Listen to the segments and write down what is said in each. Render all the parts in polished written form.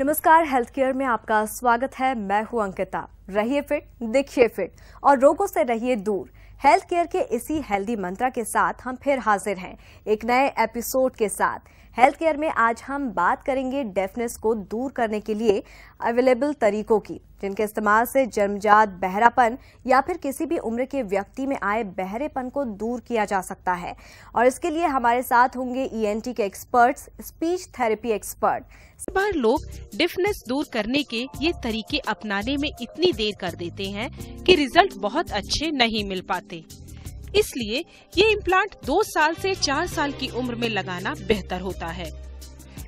नमस्कार, health care में आपका स्वागत है। मैं हूं अंकिता। रहिए फिट, दिखिए फिट और रोगों से रहिए दूर। हेल्थ केयर के इसी हेल्दी मंत्र के साथ हम फिर हाजिर हैं एक नए एपिसोड के साथ। हेल्थ केयर में आज हम बात करेंगे डेफनेस को दूर करने के लिए अवेलेबल तरीकों की, जिनके इस्तेमाल से जन्मजात बहरापन या फिर किसी भी उम्र के व्यक्ति में आए बहरेपन को दूर किया जा सकता है। और इसके लिए हमारे साथ होंगे ENT के एक्सपर्ट्स, स्पीच थेरेपी एक्सपर्ट। कई बार लोग डिफनेस दूर करने के ये तरीके अपनाने में इतनी देर कर देते हैं कि रिजल्ट बहुत अच्छे नहीं मिल पाते। इसलिए ये इम्प्लांट 2 साल से 4 साल की उम्र में लगाना बेहतर होता है।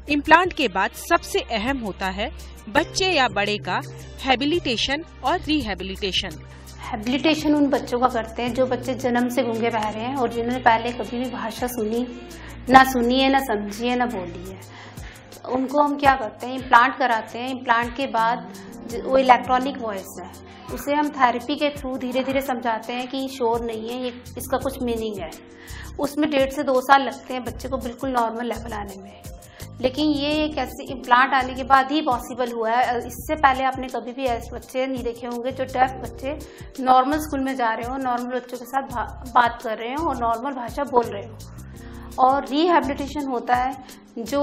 इम्प्लांट के बाद सबसे अहम होता है बच्चे या बड़े का हैबिलिटेशन और रिहैबिलिटेशन। हैबिलिटेशन उन बच्चों का करते हैं जो बच्चे जन्म से गूंगे बहरे हैं और जिन्होंने पहले कभी भी भाषा सुनी है, ना समझी है, ना बोली है। उनको हम क्या करते हैं, इम्प्लांट कराते हैं। इम्प्लांट के बाद वो इलेक्ट्रॉनिक वॉइस है, उसे हम थेरेपी के थ्रू धीरे धीरे समझाते हैं कि शोर नहीं है, ये इसका कुछ मीनिंग है। उसमें 1.5 से 2 साल लगते हैं बच्चे को बिल्कुल नॉर्मल लेवल आने में। लेकिन ये एक ऐसे इम्प्लांट आने के बाद ही पॉसिबल हुआ है। इससे पहले आपने कभी भी ऐसे बच्चे नहीं देखे होंगे जो डेफ बच्चे नॉर्मल स्कूल में जा रहे हो, नॉर्मल बच्चों के साथ बात कर रहे हो और नॉर्मल भाषा बोल रहे हो। और रिहैबिलिटेशन होता है जो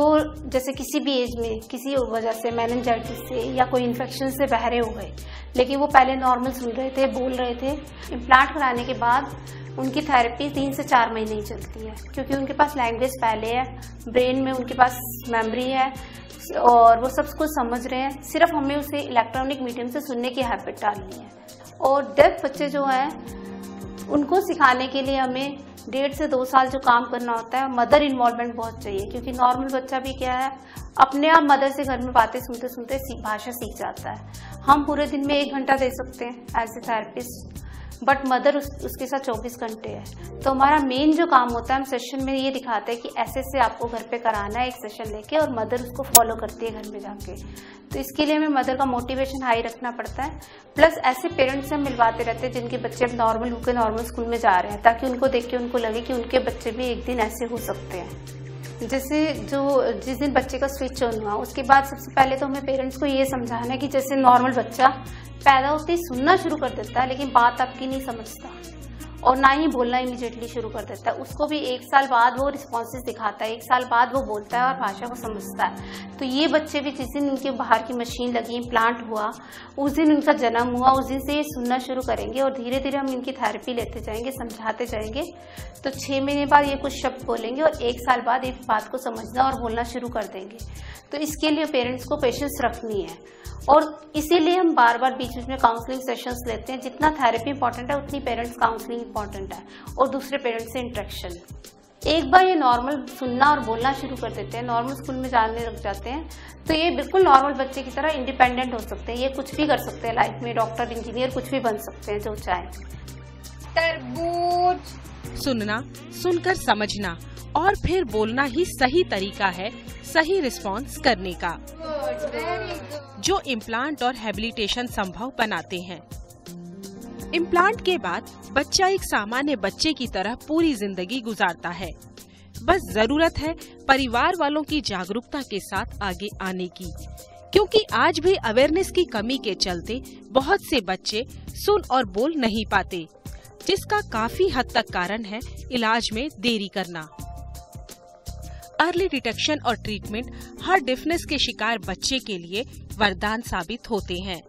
जैसे किसी भी एज में किसी वजह से मेनिंजाइटिस से या कोई इन्फेक्शन से बहरे हो गए, लेकिन वो पहले नॉर्मल सुन रहे थे, बोल रहे थे। इम्प्लांट कराने के बाद उनकी थेरेपी 3 से 4 महीने ही चलती है, क्योंकि उनके पास लैंग्वेज पहले है, ब्रेन में उनके पास मेमोरी है और वो सब कुछ समझ रहे हैं। सिर्फ हमें उसे इलेक्ट्रॉनिक मीडियम से सुनने की हैबिट डालनी है। और डेफ बच्चे जो हैं उनको सिखाने के लिए हमें 1.5 से 2 साल जो काम करना होता है, मदर इन्वॉल्वमेंट बहुत चाहिए। क्योंकि नॉर्मल बच्चा भी क्या है, अपने आप मदर से घर में बातें सुनते सुनते भाषा सीख जाता है। हम पूरे दिन में 1 घंटा दे सकते हैं as a therapist, but mother उसके साथ 24 घंटे है। तो हमारा मेन जो काम होता है, हम सेशन में ये दिखाते हैं कि ऐसे से आपको घर पे कराना है एक सेशन लेके, और मदर उसको फॉलो करती है घर में जाके। तो इसके लिए हमें मदर का मोटिवेशन हाई रखना पड़ता है। प्लस ऐसे पेरेंट्स से हम मिलवाते रहते हैं जिनके बच्चे अब नॉर्मल होकर नॉर्मल स्कूल में जा रहे हैं, ताकि उनको देख के उनको लगे कि उनके बच्चे भी एक दिन ऐसे हो सकते हैं। जैसे जिस दिन बच्चे का स्विच ऑन हुआ, उसके बाद सबसे पहले तो हमें पेरेंट्स को ये समझाना है कि जैसे नॉर्मल बच्चा पैदा होते ही सुनना शुरू कर देता है, लेकिन बात आपकी नहीं समझता और ना ही बोलना इमीडिएटली शुरू कर देता है। उसको भी 1 साल बाद वो रिस्पॉन्सेस दिखाता है, 1 साल बाद वो बोलता है और भाषा को समझता है। तो ये बच्चे भी जिस दिन इनके बाहर की मशीन लगी, इम्प्लांट हुआ, उस दिन उनका जन्म हुआ, उस दिन से ये सुनना शुरू करेंगे और धीरे धीरे हम इनकी थेरेपी लेते जाएंगे, समझाते जाएंगे। तो 6 महीने बाद ये कुछ शब्द बोलेंगे और 1 साल बाद एक बात को समझना और बोलना शुरू कर देंगे। तो इसके लिए पेरेंट्स को पेशेंस रखनी है और इसीलिए हम बार बार बीच बीच में काउंसलिंग सेशंस लेते हैं। जितना थेरेपी इंपॉर्टेंट है उतनी पेरेंट्स काउंसलिंग इंपॉर्टेंट है और दूसरे पेरेंट्स से इंटरेक्शन। एक बार ये नॉर्मल सुनना और बोलना शुरू कर देते हैं, नॉर्मल स्कूल में जाने लग जाते हैं, तो ये बिल्कुल नॉर्मल बच्चे की तरह इंडिपेंडेंट हो सकते हैं। ये कुछ भी कर सकते हैं लाइफ में, डॉक्टर, इंजीनियर, कुछ भी बन सकते हैं जो चाहे। तरबूज। सुनना, सुनकर समझना और फिर बोलना ही सही तरीका है सही रिस्पॉन्स करने का, जो इम्प्लांट और हैबिलिटेशन संभव बनाते हैं। इम्प्लांट के बाद बच्चा एक सामान्य बच्चे की तरह पूरी जिंदगी गुजारता है। बस जरूरत है परिवार वालों की जागरूकता के साथ आगे आने की, क्योंकि आज भी अवेयरनेस की कमी के चलते बहुत से बच्चे सुन और बोल नहीं पाते, जिसका काफी हद तक कारण है इलाज में देरी करना। अर्ली डिटेक्शन और ट्रीटमेंट हर डिफनेस के शिकार बच्चे के लिए वरदान साबित होते हैं।